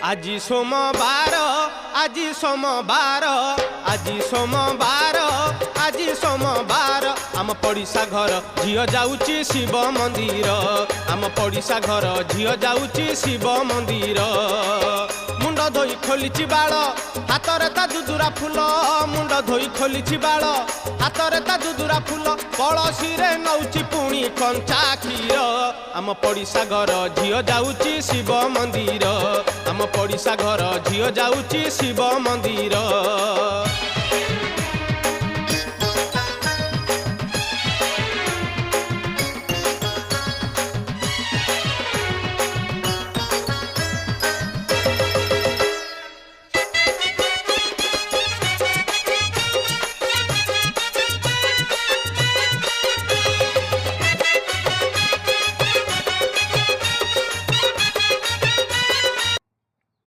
আজি সোমবার আজি সোমবার আজি সোমবার আজি সোমবার आम पड़िशा घर झील जाऊँची शिव मंदिर आम पड़िशा घर झील जाऊँची शिव मंदिर मुंड धोई खोली बाल हाथ रे ता दुदुरा फूल मुंड धोई खोली बाल हाथ रे ता दुदुरा फूल कलसी रे नौची पुणी कंचा क्षीर आम पड़िशा घर झील जाऊँची शिव मंदिर आम पड़िशा घर झील जाऊँची शिव मंदिर।